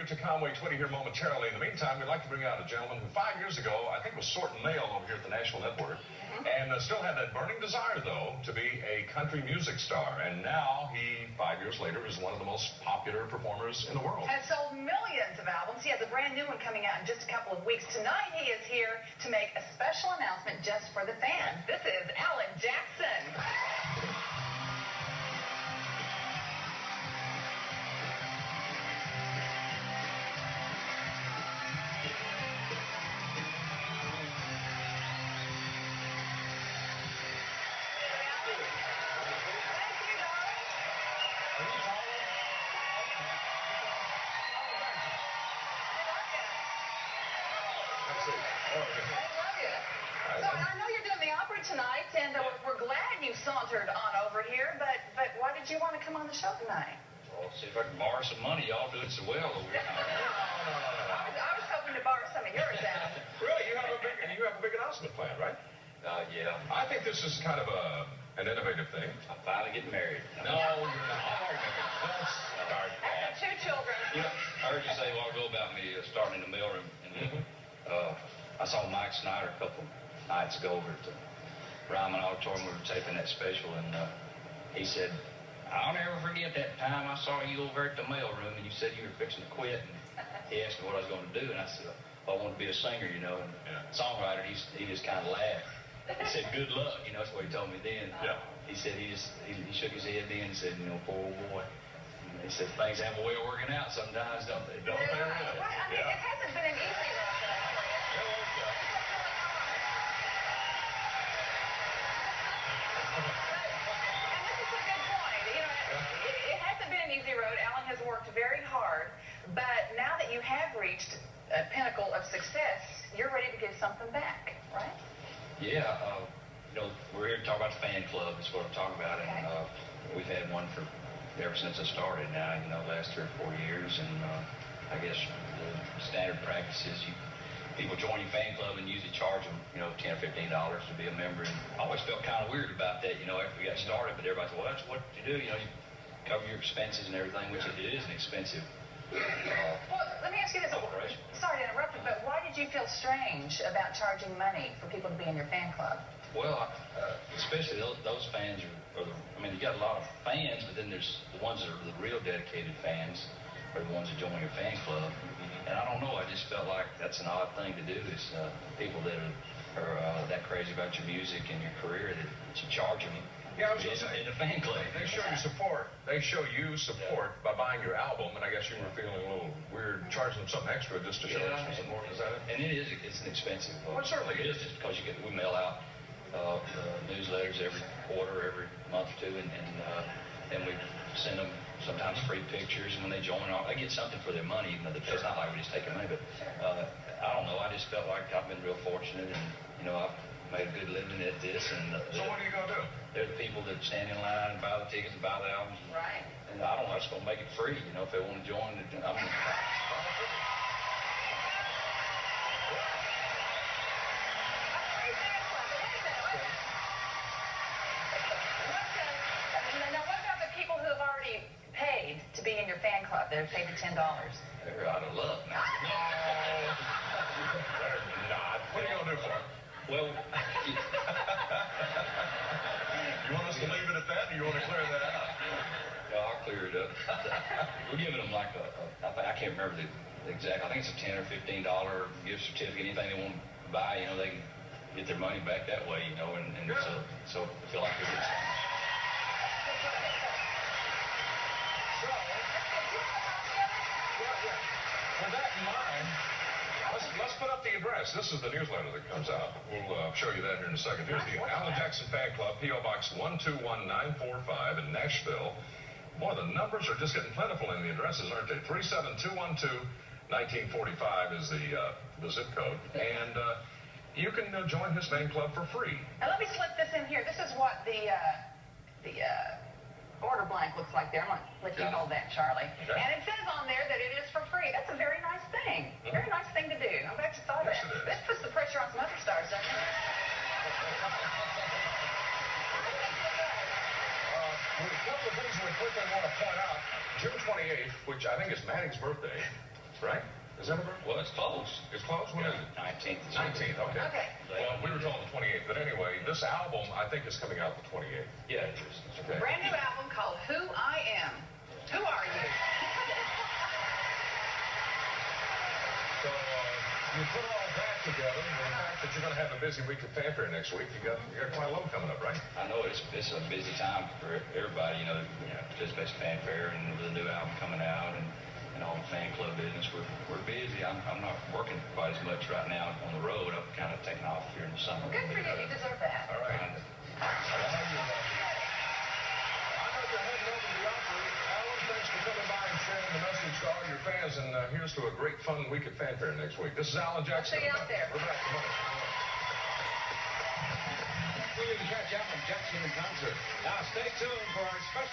you to Conway Twitty here momentarily. In the meantime, we'd like to bring out a gentleman who 5 years ago, I think, was sorting mail over here at the National Network, and still had that burning desire, though, to be a country music star. And now he, 5 years later, is one of the most popular performers in the world. Has sold millions of albums. He has a brand new one coming out in just a couple of weeks. Tonight, he is here to make a special announcement just for the fans. This is Alan Jackson. Tonight, and we're glad you sauntered on over here, but why did you want to come on the show tonight? Well, see if I can borrow some money. Y'all doing so well over here. I was hoping to borrow some of yours, Alan. Really? You have a big announcement planned, right? Yeah. I think this is kind of an innovative thing. I'm finally getting married. No, you're not. I'm already married. I have 2 children. Yeah, I heard you say a while ago about me starting in the mailroom, and I saw Mike Snyder a couple nights ago over at the Ryman Auditorium. We were taping that special, and he said, "I'll never forget that time I saw you over at the mailroom, and you said you were fixing to quit." And he asked me what I was going to do, and I said, "I want to be a singer, you know." And songwriter, he just kind of laughed. He said, "Good luck," you know. That's what he told me then. Yeah. He said he shook his head then and said, "You know, poor old boy." And he said, "Things have a way of working out sometimes, don't they?" Don't they? Well, I mean, it hasn't been an easy road. Easy road. Alan has worked very hard, but now that you have reached a pinnacle of success, you're ready to give something back, right? Yeah, you know, we're here to talk about the fan club. Is what I'm talking about, okay. And we've had one for ever since I started. Now, you know, last 3 or 4 years, and I guess the standard practice is people join your fan club and usually charge them, you know, $10 or $15 to be a member. And I always felt kind of weird about that, you know, after we got started. But everybody said, "Well, that's what you do, you know." You cover your expenses and everything, which it is an expensive well, let me ask you this. operation. Sorry to interrupt you, but why did you feel strange about charging money for people to be in your fan club? Well, especially those fans I mean, you got a lot of fans, but then there's the ones that are the real dedicated fans, are the ones that join your fan club. And I don't know, I just felt like that's an odd thing to do, is people that are that crazy about your music and your career that you charge them. Yeah, I was going to say, in the fan club. They show you support. They show you support by buying your album, and I guess you were feeling a little weird charging them something extra just to show them some support. Is that it? And it's an expensive. Well, it certainly is, just because we mail out newsletters every quarter, every month or two, and then we send them sometimes free pictures, and when they join, they get something for their money. Even though it's not like we just take their money, but I don't know. I just felt like I've been real fortunate, and you know, I've made a good living at this. And so what are you gonna do? They're the people that stand in line and buy the tickets and buy the albums. Right. And I don't know, I'm just gonna make it free. You know, if they want to join, Now, what about the people who have already paid to be in your fan club? They've paid the $10. They're out of luck now. No, they're not. What are you gonna do for them? Well, you want us to leave it at that, or you want to clear that out? Yeah, I'll clear it up. We're giving them like I can't remember the exact. I think it's a $10 or $15 gift certificate. Anything they want to buy, you know, they can get their money back that way, you know, and so I feel like they're good. With that in mind, let's put up the address. This is the newsletter that comes out. We'll show you that here in a second. Here's the Alan Jackson Fan Club, P.O. Box 121945 in Nashville. Boy, the numbers are just getting plentiful in the addresses, aren't they? 37212 1945 is the zip code. And you can join his fan club for free. And let me slip this in here. This is what the order blank looks like there. I'm going to let you hold that, Charlie. Okay. And it says on there that it is for free. That's a very nice thing. Very nice thing to do. I'm glad you thought of that. This puts the pressure on some other stars, doesn't it? A couple of things we quickly want to point out. June 28th, which I think is Maddie's birthday, right? Is that right? Well, it's close. It's close? When is it? 19th. 19th, okay. Okay. Well, we were told the 28th, but anyway, this album, I think, is coming out the 28th. Yeah, it is. Okay. Brand new album called Who I Am. Who are you? So, you put all that together, and the fact that you're going to have a busy week at Fanfare next week, you got quite a load coming up, right? I know it's a busy time for everybody, Participation Fanfare and with the new album coming out and all the fan club business. We're busy. I'm not working quite as much right now on the road. I'm kind of taking off here in the summer. Good for you. You deserve that. All right. I know you're heading over to the Opry. Alan, thanks for coming by and sharing the message to all your fans, and here's to a great, fun week at Fanfare next week. This is Alan Jackson. See you out there. We're back tomorrow. We need to catch up on Jackson in concert. Now stay tuned for our special